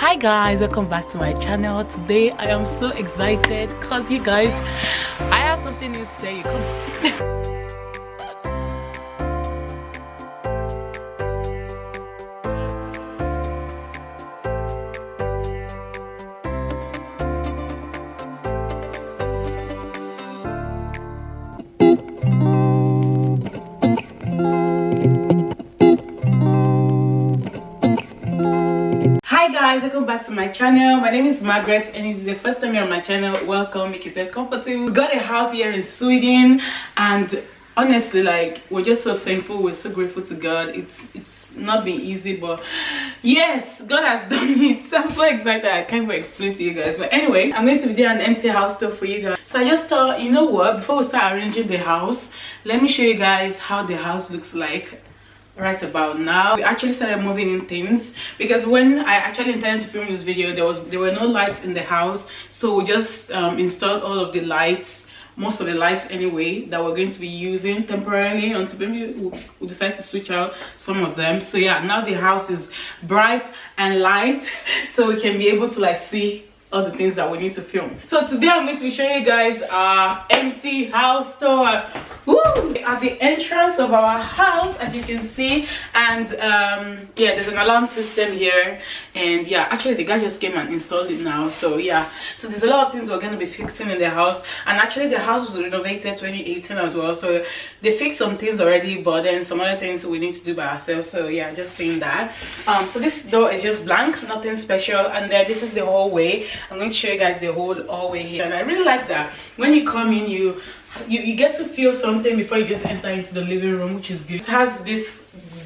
Hi guys, welcome back to my channel. Today I am so excited because you guys, I have something new to tell you. Come. Hi guys, welcome back to my channel. My name is Margaret, and if it's the first time you're on my channel, welcome. Make yourself comfortable. We got a house here in Sweden, and honestly, like, we're just so thankful. We're so grateful to God. It's not been easy, but yes, God has done it. I'm so excited. I can't even explain to you guys. But anyway, I'm going to be doing an empty house tour for you guys. So I just thought, you know what, before we start arranging the house, let me show you guys how the house looks like right about now. We actually started moving in things because when I actually intended to film this video, there were no lights in the house, so we just installed all of the lights, most of the lights anyway, that we're going to be using temporarily until maybe we'll decide to switch out some of them. So yeah, now the house is bright and light so we can be able to like see all the things that we need to film. So today I'm going to be showing you guys our empty house tour. Woo! At the entrance of our house, as you can see, and yeah, there's an alarm system here, and yeah, actually the guy just came and installed it now. So yeah, so there's a lot of things we're going to be fixing in the house, and actually the house was renovated 2018 as well, so they fixed some things already, but then some other things we need to do by ourselves. So yeah, just saying that. So this door is just blank, nothing special, and then this is the hallway. I'm going to show you guys the whole hallway here, and I really like that when you come in, you get to feel something before you just enter into the living room, which is good. It has this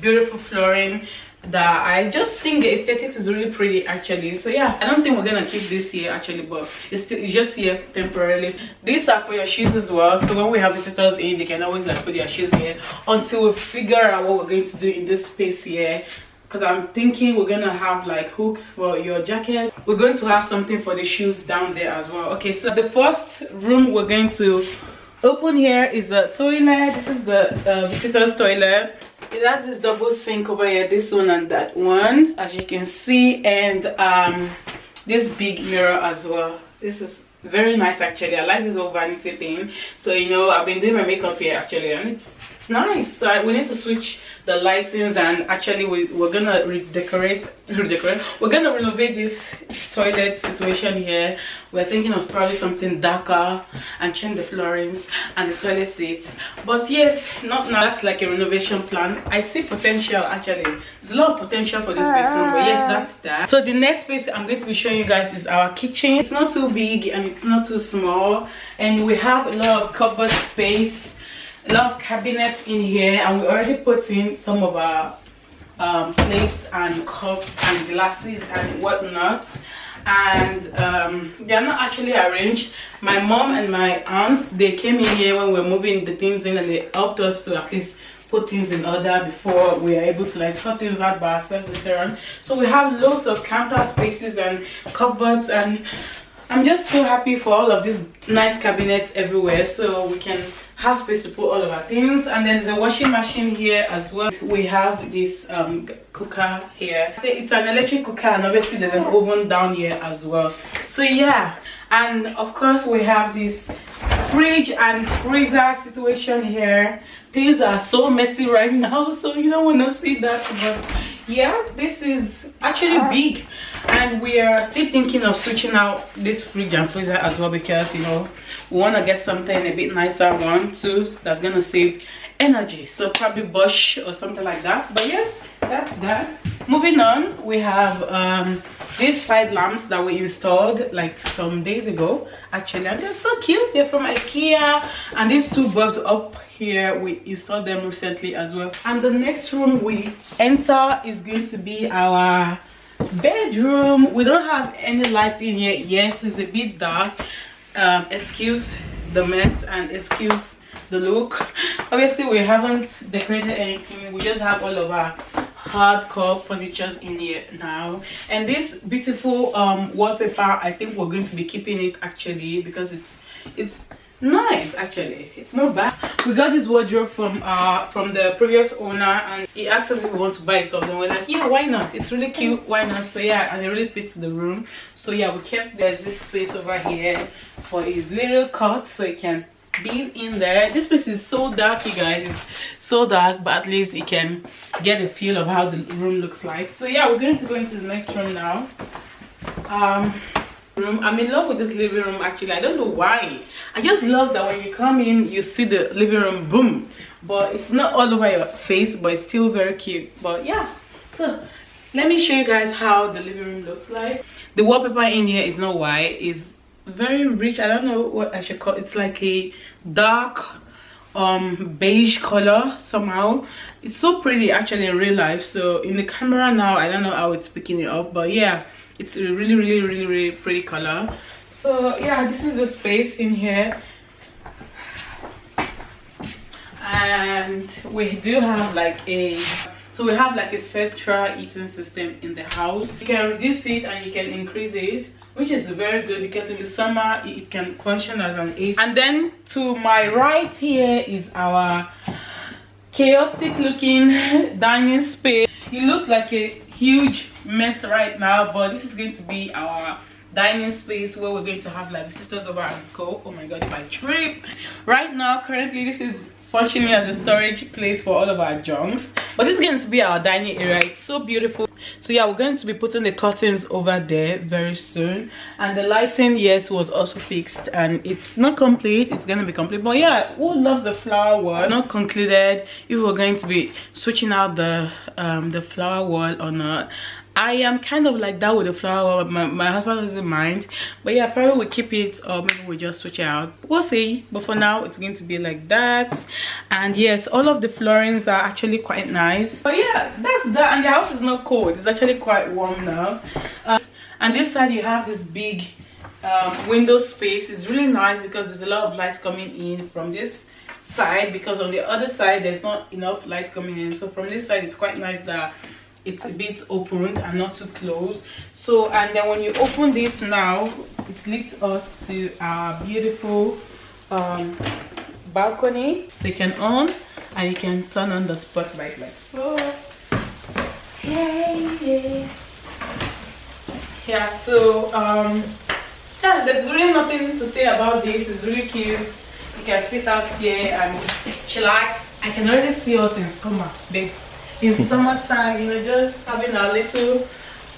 beautiful flooring that I just think the aesthetics is really pretty actually. So yeah, I don't think we're gonna keep this here actually, but it's just here temporarily. These are for your shoes as well, so when we have visitors in, they can always like put their shoes here until we figure out what we're going to do in this space here. Because I'm thinking we're gonna have like hooks for your jacket. We're going to have something for the shoes down there as well. Okay, so the first room we're going to open here is the toilet. This is the visitor's toilet. It has this double sink over here, this one and that one, as you can see, and this big mirror as well. This is very nice actually. I like this whole vanity thing. So you know, I've been doing my makeup here actually, and it's nice. So we need to switch the lightings, and actually we're gonna redecorate. We're gonna renovate this toilet situation here. We're thinking of probably something darker and change the floorings and the toilet seats. But yes, not now. That's like a renovation plan. I see potential actually. There's a lot of potential for this bedroom, but yes, that's that. So the next space I'm going to be showing you guys is our kitchen. It's not too big and it's not too small, and we have a lot of cupboard space, a lot of cabinets in here, and we already put in some of our plates and cups and glasses and whatnot, and they are not actually arranged. My mom and my aunt, they came in here when we were moving the things in, and they helped us to at least put things in order before we are able to like sort things out by ourselves later on. So we have loads of counter spaces and cupboards, and I'm just so happy for all of these nice cabinets everywhere, so we can have space to put all of our things. And then there's a washing machine here as well. We have this cooker here. So it's an electric cooker, and obviously there's an oven down here as well. So yeah, and of course we have this fridge and freezer situation here. Things are so messy right now, so you don't want to see that, but yeah, this is actually big, and we are still thinking of switching out this fridge and freezer as well, because you know, we want to get something a bit nicer one too, that's gonna save energy. So probably Bosch or something like that. But yes, that's that. Moving on, we have these side lamps that we installed like some days ago actually, and they're so cute. They're from IKEA, and these two bulbs up here, we installed them recently as well. And the next room we enter is going to be our bedroom. We don't have any light in here yet, so it's a bit dark. Excuse the mess and excuse the look. Obviously we haven't decorated anything, we just have all of our hardcore furnitures in here now. And this beautiful wallpaper, I think we're going to be keeping it actually, because it's nice. Actually, it's not bad. We got this wardrobe from the previous owner, and he asked us if we want to buy it. And we're like, yeah, why not? It's really cute, why not? So yeah, and it really fits the room. So yeah, we kept, there's this space over here for his little cot, so he can be in there. This place is so dark, you guys. It's so dark, but at least you can get a feel of how the room looks like. So yeah, we're going to go into the next room now. I'm in love with this living room. Actually, I don't know why. I just love that when you come in, you see the living room, boom, but it's not all over your face, but it's still very cute. But yeah, so let me show you guys how the living room looks like. The wallpaper in here is not white, it's very rich. I don't know what I should call it. It's like a dark beige color somehow. It's so pretty actually in real life. So in the camera now, I don't know how it's picking it up, but yeah, it's a really pretty color. So yeah, this is the space in here, and we do have like a central heating system in the house. You can reduce it and you can increase it, which is very good because in the summer it can function as an AC. And then to my right here is our chaotic looking dining space. It looks like a huge mess right now, but this is going to be our dining space where we're going to have like visitors over and go. Oh my god, if I trip. Right now, currently, this is functioning as a storage place for all of our junks, but this is going to be our dining area. It's so beautiful. So yeah, we're going to be putting the curtains over there very soon, and the lighting, yes, was also fixed, and it's not complete. It's going to be complete, but yeah, who loves the flower wall? Not concluded if we're going to be switching out the flower wall or not. I am kind of like that with the flower. My husband doesn't mind, but yeah, probably we'll keep it, or maybe we'll just switch it out. We'll see, but for now it's going to be like that. And yes, all of the floorings are actually quite nice. But yeah, that's that. And the house is not cold, it's actually quite warm now. And this side you have this big window space. It's really nice because there's a lot of light coming in from this side, because on the other side there's not enough light coming in. So from this side it's quite nice that it's a bit opened and not too close. So, and then when you open this now, it leads us to our beautiful balcony. So you can on and you can turn on the spotlight like so. Yeah, so yeah, there's really nothing to say about this. It's really cute. You can sit out here and chillax. I can already see us in summer, babe. In summertime, you know, just having a little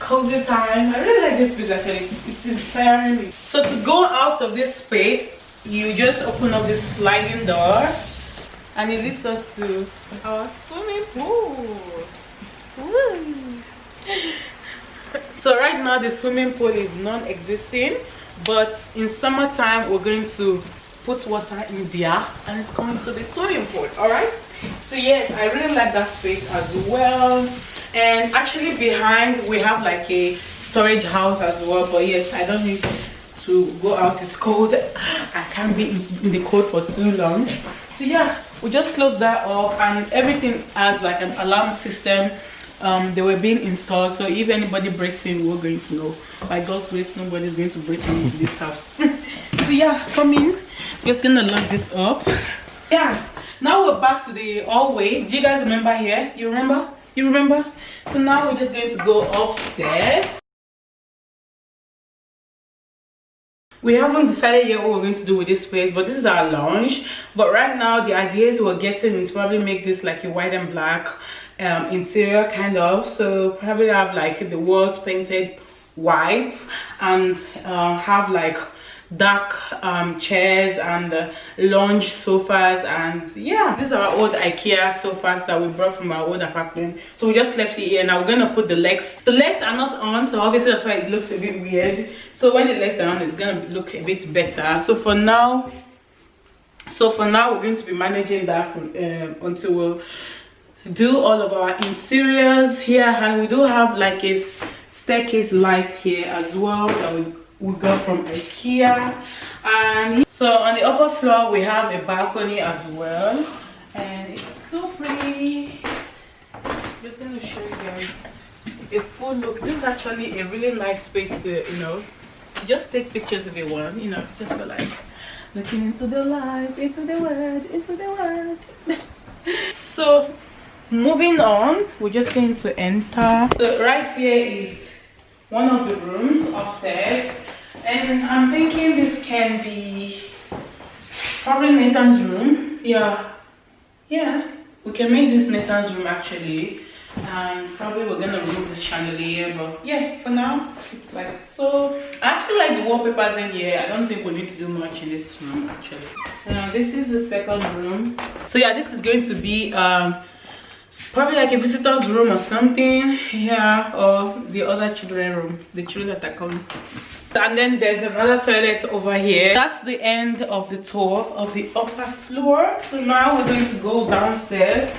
cozy time. I really like this place actually. It's inspiring me. So to go out of this space, you just open up this sliding door, and it leads us to our swimming pool. Woo. So right now the swimming pool is non-existing, but in summertime we're going to put water in there and it's going to be swimming pool. All right, so yes, I really like that space as well. And actually behind we have like a storage house as well, but yes, I don't need to go out. It's cold. I can't be in the cold for too long. So yeah, we just close that up, and everything has like an alarm system. They were being installed, so if anybody breaks in, we're going to know. By God's grace, nobody's going to break into this house. So yeah, come in. Just gonna lock this up. Yeah, now we're back to the hallway. Do you guys remember here? You remember? You remember? So now we're just going to go upstairs. We haven't decided yet what we're going to do with this space, but this is our lounge. But right now the ideas we're getting is probably make this like a white and black interior kind of. So probably have like the walls painted white, and have like dark chairs and lounge sofas. And yeah, these are our old IKEA sofas that we brought from our old apartment, so we just left it here. Now we're gonna put the legs are not on, so obviously that's why it looks a bit weird. So when the legs are on, it's gonna look a bit better. So for now we're going to be managing that until we'll do all of our interiors here. And we do have like a staircase light here as well that we got from IKEA. And so on the upper floor we have a balcony as well, and it's so pretty. Just going to show you guys a full look. This is actually a really nice space to, you know, to just take pictures if you want, you know, just for like looking into the light, into the world. So moving on, we're just going to enter. So right here is one of the rooms upstairs, and I'm thinking this can be probably Nathan's room. Yeah, we can make this Nathan's room actually, and probably we're gonna remove this chandelier, but yeah, for now it's like so. I actually like the wallpapers in here. I don't think we need to do much in this room actually. This is the second room. So yeah, this is going to be probably like a visitor's room or something, yeah, or the other children room, the children that are coming. And then there's another toilet over here. That's the end of the tour of the upper floor. So now we're going to go downstairs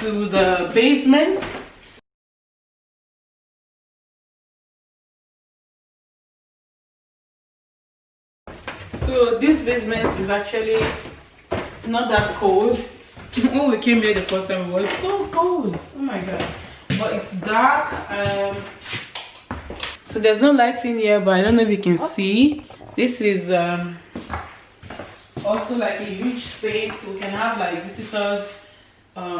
to the basement. So this basement is actually not that cold. When we came here the first time, it was so cold. Oh my god. But it's dark. So there's no lights in here, but I don't know if you can see. This is also like a huge space. We can have like visitors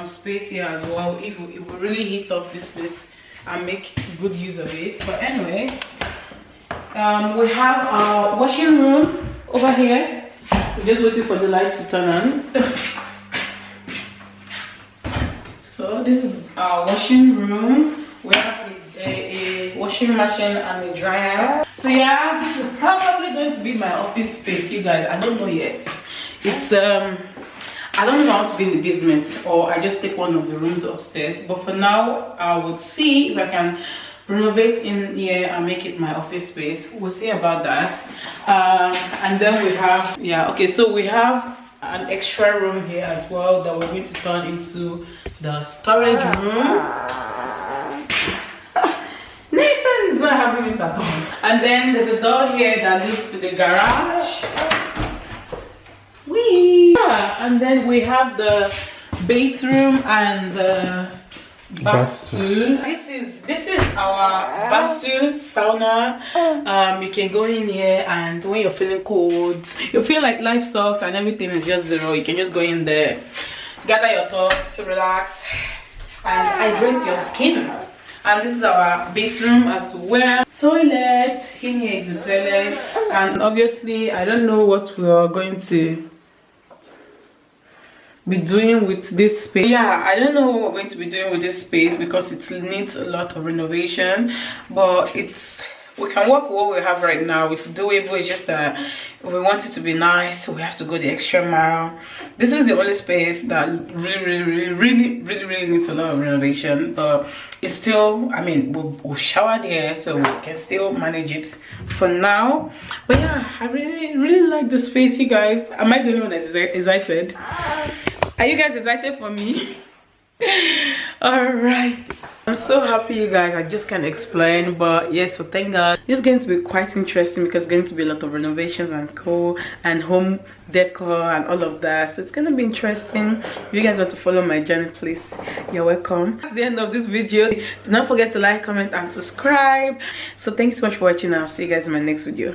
space here as well if we really heat up this place and make good use of it. But anyway, we have our washing room over here. We're just waiting for the lights to turn on. So this is our washing room. We have a washing machine and a dryer. So yeah, this is probably going to be my office space, you guys. I don't know yet. It's I don't know if I want to be in the basement or I just take one of the rooms upstairs. But for now, I would see if I can renovate in here and make it my office space. We'll see about that. And then we have, yeah, okay, so we have an extra room here as well that we're going to turn into the storage room. Nathan is not having it at all. And then there's a door here that leads to the garage. Yeah. And then we have the bathroom and the bathroom. This is our bathroom sauna. You can go in here, and when you're feeling cold, you feel like life sucks and everything is just zero, you can just go in there, gather your thoughts, relax, and hydrate your skin. And this is our bathroom as well. Toilet, in here is the toilet, and obviously I don't know what we are going to be doing with this space. Yeah, I don't know what we're going to be doing with this space because it needs a lot of renovation, but we can work with what we have right now. It's doable. It's just that we want it to be nice, so we have to go the extra mile. This is the only space that really needs a lot of renovation, but it's still, I mean, we'll shower there, so we can still manage it for now. But yeah, I really like the space, you guys. Am I the only one that is excited? Are you guys excited for me? All right, I'm so happy, you guys. I just can't explain, but yes, so thank God. It's going to be quite interesting because it's going to be a lot of renovations and and home decor and all of that, so it's going to be interesting. If you guys want to follow my journey, please, you're welcome. That's the end of this video. Do not forget to like, comment and subscribe. So thanks so much for watching. I'll see you guys in my next video.